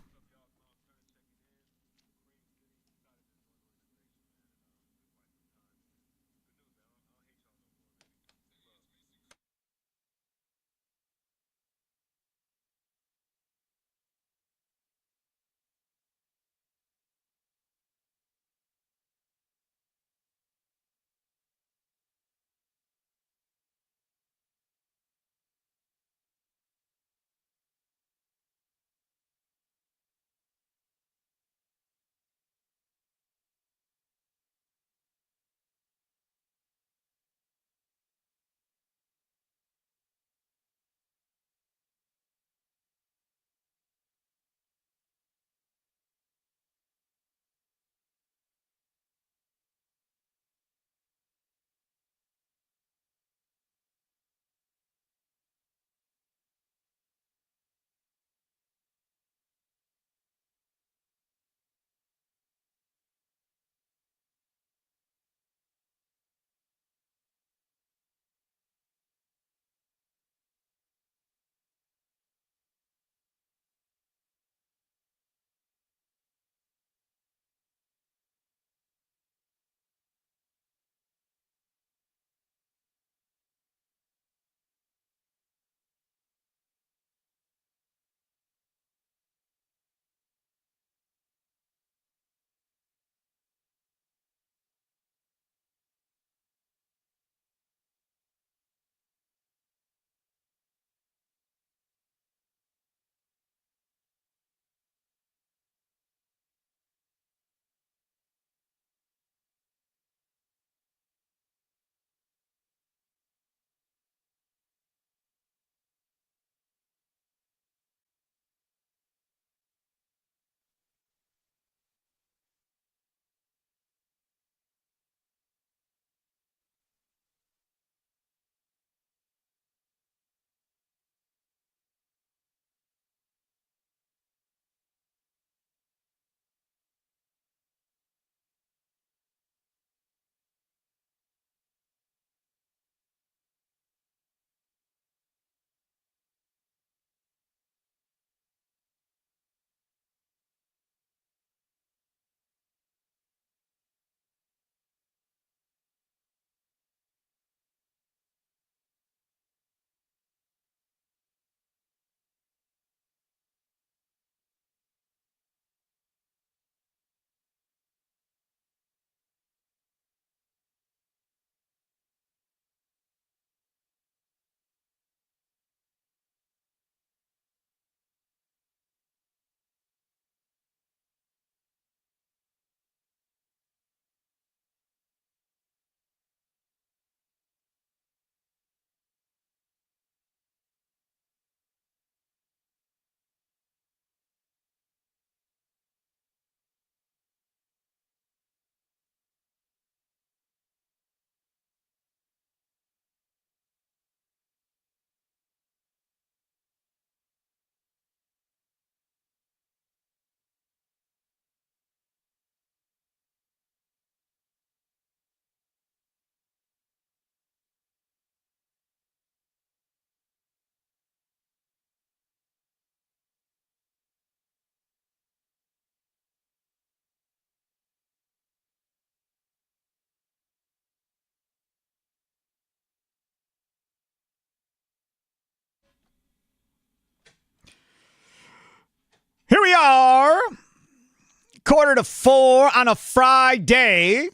S2: 3:45 on a Friday.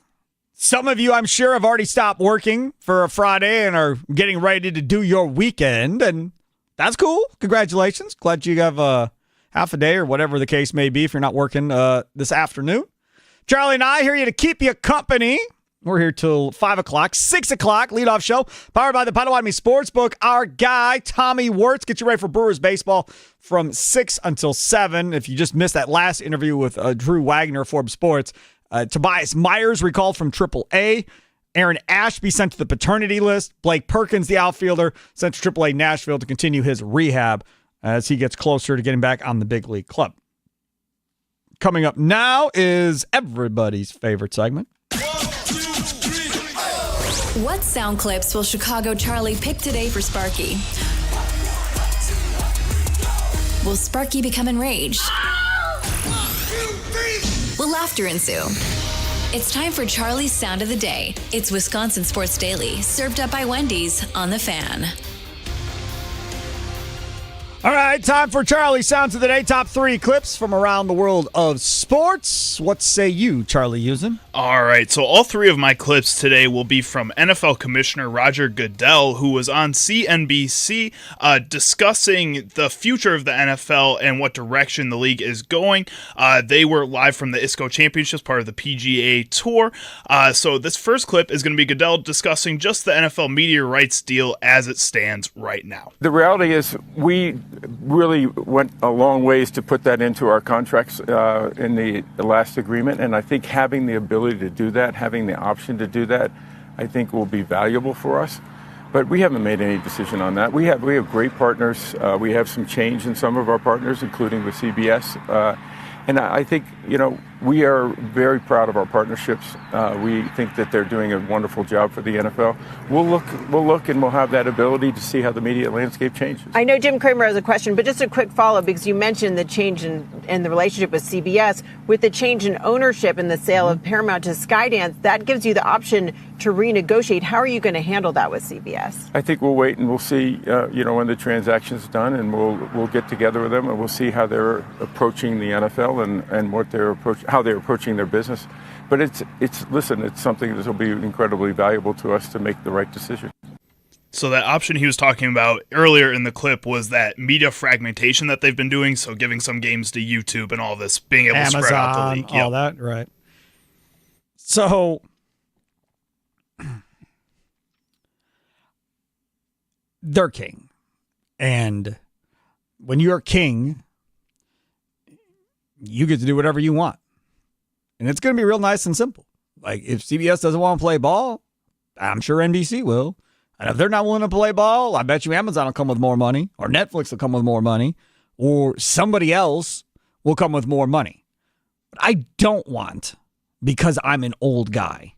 S2: Some of you, I'm sure, have already stopped working for a Friday and are getting ready to do your weekend, and that's cool. Congratulations. Glad you have half a day or whatever the case may be if you're not working this afternoon. Charlie and I here to keep you company. We're here till 5 o'clock, 6 o'clock, leadoff show, powered by the Potawatomi Sportsbook. Our guy, Tommy Wirtz, gets you ready for Brewers baseball from 6 until 7. If you just missed that last interview with Drew Wagner of Forbes Sports, Tobias Myers recalled from AAA. Aaron Ashby sent to the paternity list. Blake Perkins, the outfielder, sent to AAA Nashville to continue his rehab as he gets closer to getting back on the big league club. Coming up now is everybody's favorite segment.
S1: What sound clips will Chicago Charlie pick today for Sparky? Will Sparky become enraged? Will laughter ensue? It's time for Charlie's Sound of the Day. It's Wisconsin Sports Daily, served up by Wendy's on The Fan.
S2: All right, time for Charlie's Sounds of the Day. Top 3 clips from around the world of sports. What say you, Charlie Usen?
S3: All right, so all 3 of my clips today will be from NFL Commissioner Roger Goodell, who was on CNBC discussing the future of the NFL and what direction the league is going. They were live from the ISCO Championships, part of the PGA Tour. So this first clip is going to be Goodell discussing just the NFL media rights deal as it stands right now.
S6: The reality is we really went a long ways to put that into our contracts in the last agreement, and I think having the ability to do that, having the option to do that, I think will be valuable for us. But we haven't made any decision on that. We have great partners. We have some change in some of our partners, including with CBS. And I think, we are very proud of our partnerships. We think that they're doing a wonderful job for the NFL. We'll look and we'll have that ability to see how the media landscape changes.
S7: I know Jim Cramer has a question, but just a quick follow-up, because you mentioned the change in the relationship with CBS. With the change in ownership and the sale of Paramount to Skydance, that gives you the option to renegotiate. How are you going to handle that with CBS?
S6: I think we'll wait and we'll see, when the transaction's done, and we'll get together with them and we'll see how they're approaching the NFL and what how they're approaching their business. But it's something that will be incredibly valuable to us to make the right decision.
S3: So that option he was talking about earlier in the clip was that media fragmentation that they've been doing, so giving some games to YouTube and all this, being able
S2: Amazon,
S3: to spread out the league.
S2: All that, right. So they're king. And when you're king, you get to do whatever you want. And it's going to be real nice and simple. Like, if CBS doesn't want to play ball, I'm sure NBC will. And if they're not willing to play ball, I bet you Amazon will come with more money, or Netflix will come with more money, or somebody else will come with more money. But I don't want, because I'm an old guy,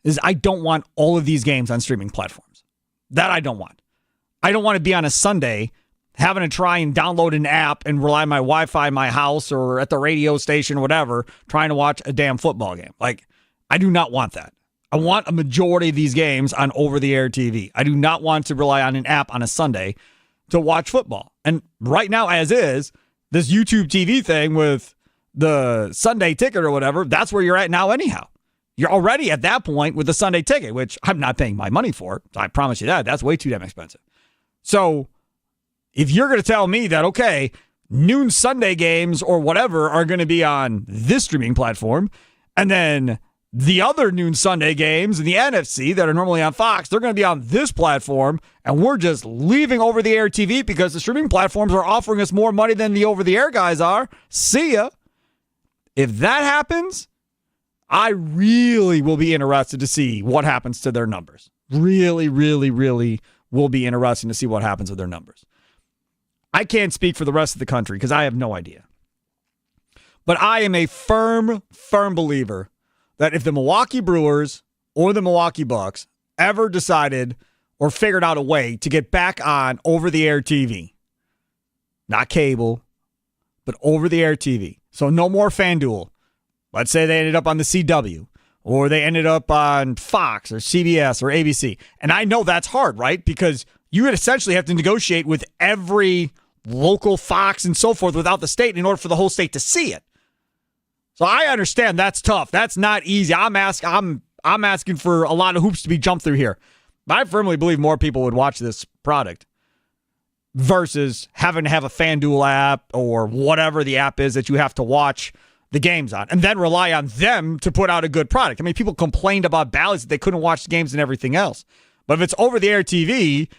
S2: is I don't want all of these games on streaming platforms. That I don't want. I don't want to be on a Sunday having to try and download an app and rely on my Wi-Fi in my house or at the radio station or whatever, trying to watch a damn football game. Like, I do not want that. I want a majority of these games on over-the-air TV. I do not want to rely on an app on a Sunday to watch football. And right now, as is, this YouTube TV thing with the Sunday ticket or whatever, that's where you're at now anyhow. You're already at that point with the Sunday ticket, which I'm not paying my money for. I promise you that. That's way too damn expensive. So if you're going to tell me that, okay, noon Sunday games or whatever are going to be on this streaming platform, and then the other noon Sunday games in the NFC that are normally on Fox, they're going to be on this platform, and we're just leaving over-the-air TV because the streaming platforms are offering us more money than the over-the-air guys are. See ya. If that happens, I really will be interested to see what happens to their numbers. Really, really, really will be interesting to see what happens with their numbers. I can't speak for the rest of the country because I have no idea. But I am a firm believer that if the Milwaukee Brewers or the Milwaukee Bucks ever decided or figured out a way to get back on over-the-air TV, not cable, but over-the-air TV, so no more FanDuel. Let's say they ended up on the CW, or they ended up on Fox or CBS or ABC. And I know that's hard, right? Because you would essentially have to negotiate with every local Fox and so forth without the state in order for the whole state to see it. So I understand that's tough. That's not easy. I'm asking for a lot of hoops to be jumped through here. But I firmly believe more people would watch this product versus having to have a FanDuel app or whatever the app is that you have to watch the games on and then rely on them to put out a good product. I mean, people complained about Bally's that they couldn't watch the games and everything else. But if it's over-the-air TV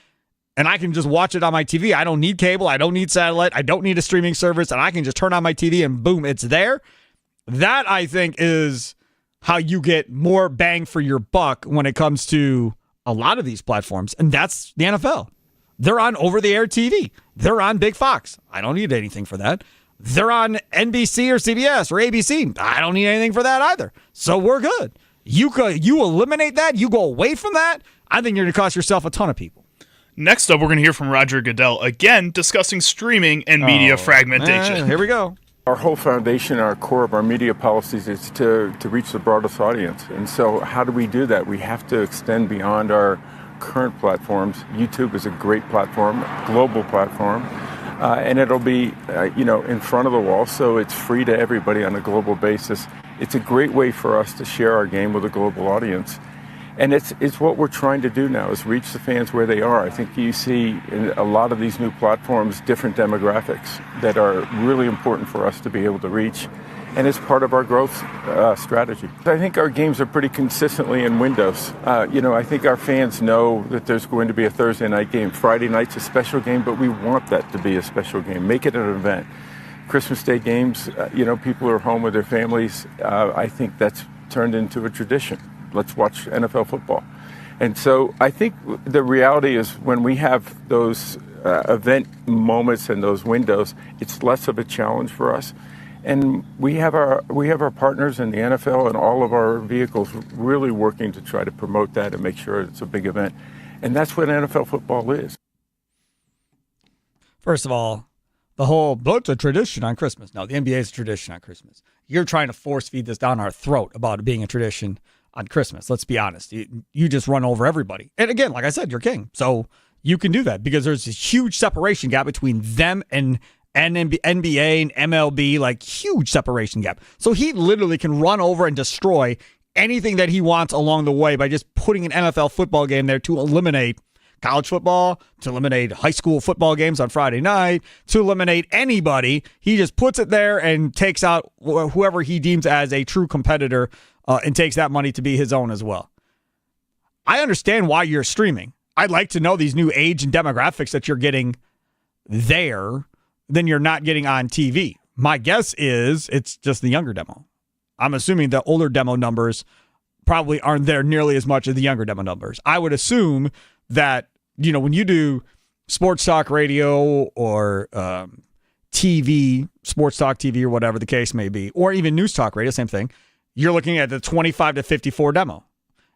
S2: and I can just watch it on my TV, I don't need cable, I don't need satellite, I don't need a streaming service, and I can just turn on my TV and boom, it's there. That, I think, is how you get more bang for your buck when it comes to a lot of these platforms, and that's the NFL. They're on over-the-air TV. They're on Big Fox. I don't need anything for that. They're on NBC or CBS or ABC. I don't need anything for that either. So we're good. You eliminate that, you go away from that, I think you're going to cost yourself a ton of people.
S3: Next up, we're going to hear from Roger Goodell, again discussing streaming and media fragmentation.
S2: Here we go.
S6: Our whole foundation, our core of our media policies is to reach the broadest audience. And so how do we do that? We have to extend beyond our current platforms. YouTube is a great platform, global platform, and it'll be, in front of the wall, so it's free to everybody on a global basis. It's a great way for us to share our game with a global audience. And it's what we're trying to do now is reach the fans where they are. I think you see in a lot of these new platforms different demographics that are really important for us to be able to reach. And it's part of our growth strategy. I think our games are pretty consistently in windows. I think our fans know that there's going to be a Thursday night game. Friday night's a special game, but we want that to be a special game. Make it an event. Christmas Day games, people are home with their families. I think that's turned into a tradition. Let's watch NFL football. And so I think the reality is when we have those event moments and those windows, it's less of a challenge for us. And we have our partners in the NFL and all of our vehicles really working to try to promote that and make sure it's a big event. And that's what NFL football is.
S2: First of all, it's a tradition on Christmas. No, the NBA is a tradition on Christmas. You're trying to force feed this down our throat about it being a tradition on Christmas. Let's be honest. You just run over everybody. And again, like I said, you're king. So you can do that because there's a huge separation gap between them and NBA and MLB, like huge separation gap. So he literally can run over and destroy anything that he wants along the way by just putting an NFL football game there to eliminate college football, to eliminate high school football games on Friday night, to eliminate anybody. He just puts it there and takes out whoever he deems as a true competitor and takes that money to be his own as well. I understand why you're streaming. I'd like to know these new age and demographics that you're getting there than you're not getting on TV. My guess is it's just the younger demo. I'm assuming the older demo numbers probably aren't there nearly as much as the younger demo numbers. I would assume that, when you do sports talk radio or TV, sports talk TV or whatever the case may be, or even news talk radio, same thing, you're looking at the 25 to 54 demo.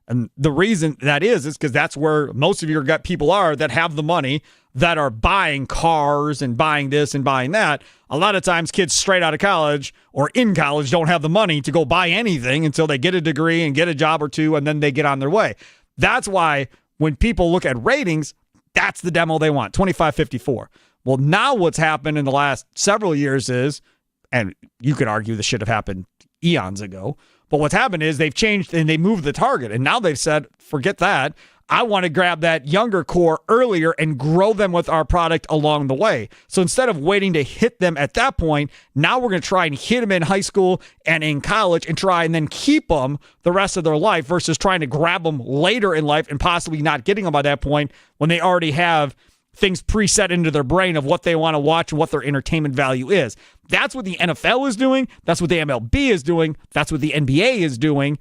S2: And the reason that is because that's where most of your gut people are that have the money, that are buying cars and buying this and buying that. A lot of times kids straight out of college or in college don't have the money to go buy anything until they get a degree and get a job or two, and then they get on their way. That's why when people look at ratings, that's the demo they want, 25-54. Well, now what's happened in the last several years is, and you could argue this should have happened eons ago, but what's happened is they've changed and they moved the target. And now they've said, forget that. I want to grab that younger core earlier and grow them with our product along the way. So instead of waiting to hit them at that point, now we're going to try and hit them in high school and in college and try and then keep them the rest of their life versus trying to grab them later in life and possibly not getting them by that point when they already have things preset into their brain of what they want to watch and what their entertainment value is. That's what the NFL is doing. That's what the MLB is doing. That's what the NBA is doing.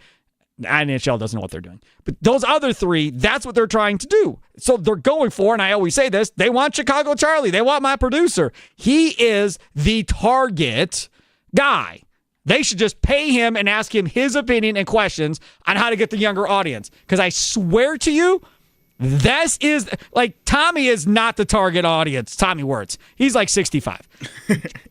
S2: NHL doesn't know what they're doing. But those other three, that's what they're trying to do. So they're going for, and I always say this, they want Chicago Charlie. They want my producer. He is the target guy. They should just pay him and ask him his opinion and questions on how to get the younger audience. Because I swear to you, This is like Tommy is not the target audience. Tommy Wirtz. He's like 65.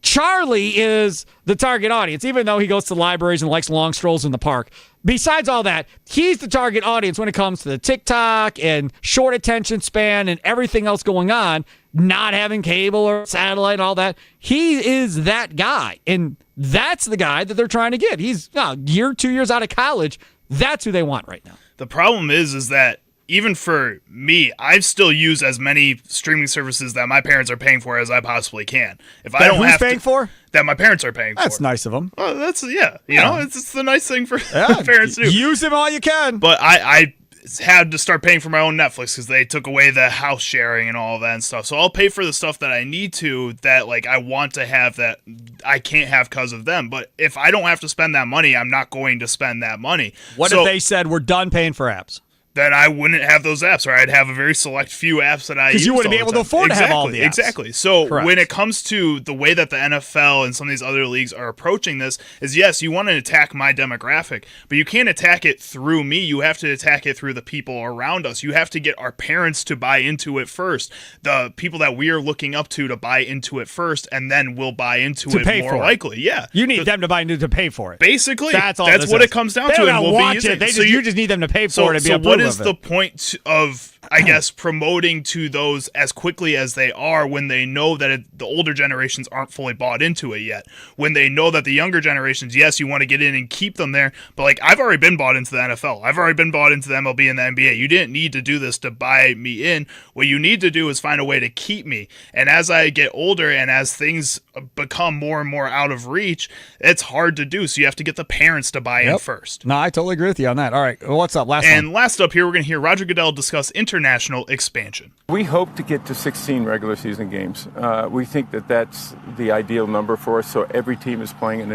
S2: Charlie is the target audience, even though he goes to libraries and likes long strolls in the park. Besides all that, he's the target audience when it comes to the TikTok and short attention span and everything else going on, not having cable or satellite and all that. He is that guy. And that's the guy that they're trying to get. He's a year, 2 years out of college. That's who they want right now.
S3: The problem is that even for me, I still use as many streaming services that my parents are paying for as I possibly can. If I don't
S2: who's
S3: have
S2: paying for?
S3: That my parents are paying for.
S2: That's nice of them.
S3: Well, that's you know, it's the nice thing for parents to do.
S2: Use them all you can.
S3: But I had to start paying for my own Netflix because they took away the house sharing and all of that and stuff. So I'll pay for the stuff that I need to, that like I want to have that I can't have because of them. But if I don't have to spend that money, I'm not going to spend that money.
S2: What if they said we're done paying for apps?
S3: Then I wouldn't have those apps, or I'd have a very select few apps that I use.
S2: Because you wouldn't be able to afford to have all the apps.
S3: Exactly. So
S2: Correct.
S3: When it comes to the way that the NFL and some of these other leagues are approaching this, is yes, you want to attack my demographic, but you can't attack it through me. You have to attack it through the people around us. You have to get our parents to buy into it first, the people that we are looking up to buy into it first, and then we'll buy into it more likely. Yeah.
S2: You need them to buy into to pay for it.
S3: Basically,
S2: that's
S3: what it comes down to.
S2: And we'll watch it. You just need them to pay for it and be approved of it.
S3: So what is the point of, I guess, promoting to those as quickly as they are when they know that the older generations aren't fully bought into it yet? When they know that the younger generations, yes, you want to get in and keep them there, but like I've already been bought into the NFL. I've already been bought into the MLB and the NBA. You didn't need to do this to buy me in. What you need to do is find a way to keep me. And as I get older and as things become more and more out of reach, it's hard to do. So you have to get the parents to buy in first.
S2: No, I totally agree with you on that. All right, what's up?
S3: Last up here, we're going to hear Roger Goodell discuss international expansion.
S6: We hope to get to 16 regular season games. We think that that's the ideal number for us, so every team is playing an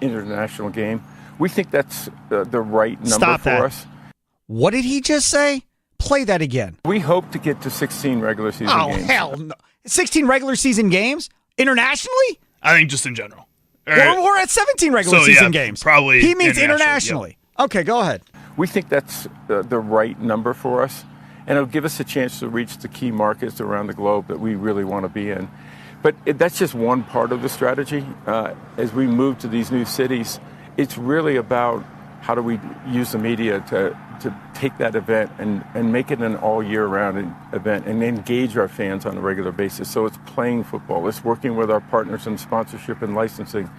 S6: international game. We think that's the right number for us.
S2: What did he just say? Play that again.
S6: We hope to get to 16 regular season games.
S2: Oh, hell no. 16 regular season games? Internationally?
S3: I think just in general.
S2: We're at 17 regular season games.
S3: Probably.
S2: He means internationally. Yep. Okay, go ahead.
S6: We think that's the right number for us, and it'll give us a chance to reach the key markets around the globe that we really want to be in. But that's just one part of the strategy. As we move to these new cities, it's really about how do we use the media to take that event and make it an all-year-round event and engage our fans on a regular basis. So it's playing football. It's working with our partners in sponsorship and licensing.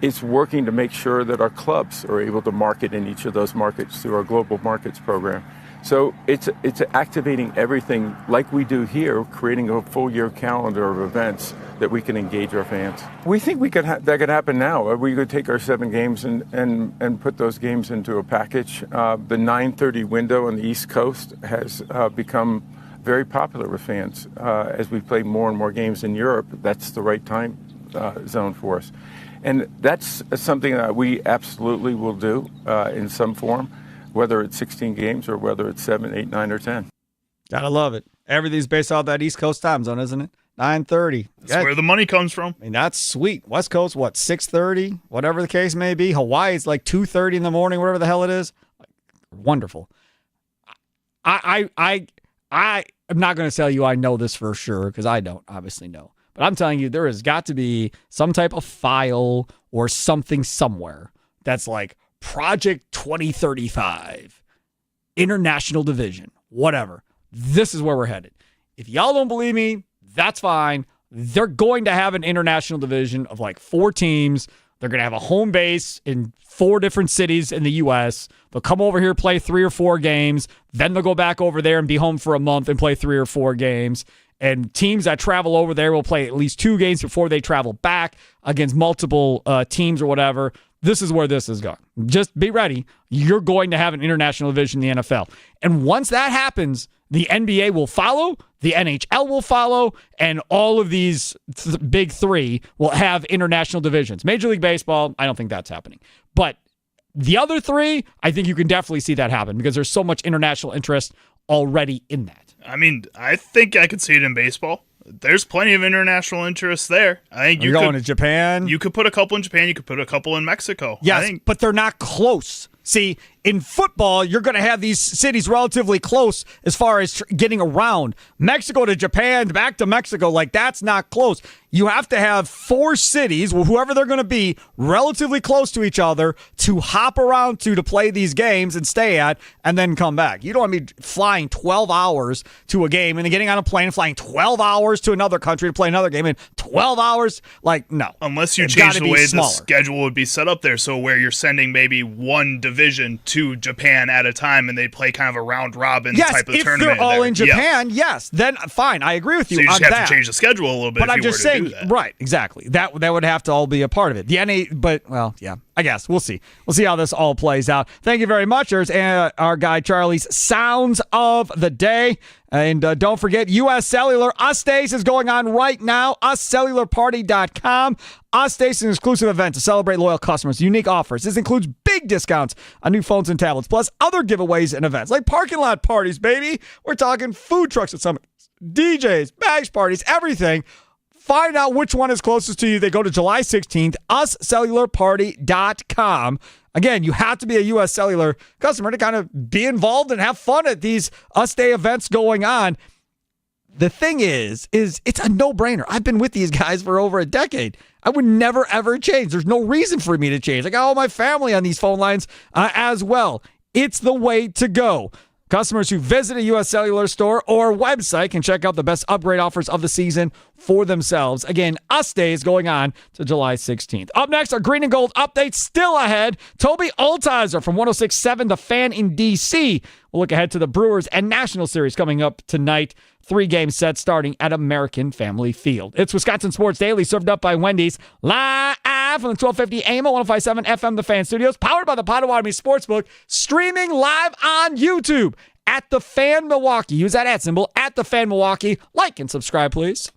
S6: It's working to make sure that our clubs are able to market in each of those markets through our Global Markets program. So it's activating everything like we do here, creating a full year calendar of events that we can engage our fans. We think that could happen now. We could take our 7 games and put those games into a package. The 9:30 window on the East Coast has become very popular with fans. As we play more and more games in Europe, that's the right time zone for us. And that's something that we absolutely will do in some form, whether it's 16 games or whether it's 7, 8, 9, or 10.
S2: Gotta love it. Everything's based off that East Coast time zone, isn't it? 9:30.
S3: That's where the money comes from.
S2: I mean, that's sweet. West Coast, 6:30? Whatever the case may be. Hawaii, it's like 2:30 in the morning, whatever the hell it is. Wonderful. I'm not going to tell you I know this for sure, because I don't obviously know. But I'm telling you, there has got to be some type of file or something somewhere that's like Project 2035, International Division, whatever. This is where we're headed. If y'all don't believe me, that's fine. They're going to have an international division of like 4 teams. They're going to have a home base in 4 different cities in the U.S. They'll come over here, play 3 or 4 games. Then they'll go back over there and be home for a month and play 3 or 4 games. And teams that travel over there will play at least 2 games before they travel back against multiple teams or whatever. This is where this is going. Just be ready. You're going to have an international division in the NFL. And once that happens, the NBA will follow, the NHL will follow, and all of these big 3 will have international divisions. Major League Baseball, I don't think that's happening. But the other 3, I think you can definitely see that happen because there's so much international interest already in that.
S3: I mean, I think I could see it in baseball. There's plenty of international interest there. I think
S2: you're going to Japan.
S3: You could put a couple in Japan. You could put a couple in Mexico.
S2: Yes, but they're not close See, in football, you're going to have these cities relatively close as far as getting around. Mexico to Japan, back to Mexico, like that's not close. You have to have 4 cities, whoever they're going to be, relatively close to each other to hop around to play these games and stay at and then come back. You don't want to be flying 12 hours to a game and then getting on a plane and flying 12 hours to another country to play another game in 12 hours. Like, no.
S3: Unless you change the way the schedule would be set up there, so where you're sending maybe one division to Japan at a time and they play kind of a round robin type of tournament.
S2: Yes, if they're all in Japan, yes, then fine. I agree with you on that.
S3: So you just have to change the schedule a little bit if you were to do that.
S2: Right, exactly. That would have to all be a part of it. The NA, but, well, yeah, I guess. We'll see. We'll see how this all plays out. Thank you very much. There's our guy Charlie's Sounds of the Day. And don't forget, U.S. Cellular Us Days is going on right now. UsCellularParty.com. Us Days is an exclusive event to celebrate loyal customers. Unique offers. This includes big discounts on new phones and tablets, plus other giveaways and events like parking lot parties, baby. We're talking food trucks at some DJs, bash parties, everything. Find out which one is closest to you. They go to July 16th, UsCellularParty.com. Again, you have to be a U.S. Cellular customer to kind of be involved and have fun at these Us Day events going on. The thing is it's a no-brainer. I've been with these guys for over a decade. I would never, ever change. There's no reason for me to change. I got all my family on these phone lines as well. It's the way to go. Customers who visit a U.S. Cellular store or website can check out the best upgrade offers of the season for themselves. Again, Us Day is going on to July 16th. Up next, our Green and Gold update still ahead. Toby Altizer from 106.7 The Fan in D.C. We'll look ahead to the Brewers and National Series coming up tonight. 3-game set starting at American Family Field. It's Wisconsin Sports Daily, served up by Wendy's, live from the 1250 AM 105.7 FM The Fan Studios, powered by the Potawatomi Sportsbook, streaming live on YouTube at The Fan Milwaukee. Use that @ symbol at The Fan Milwaukee. Like and subscribe, please.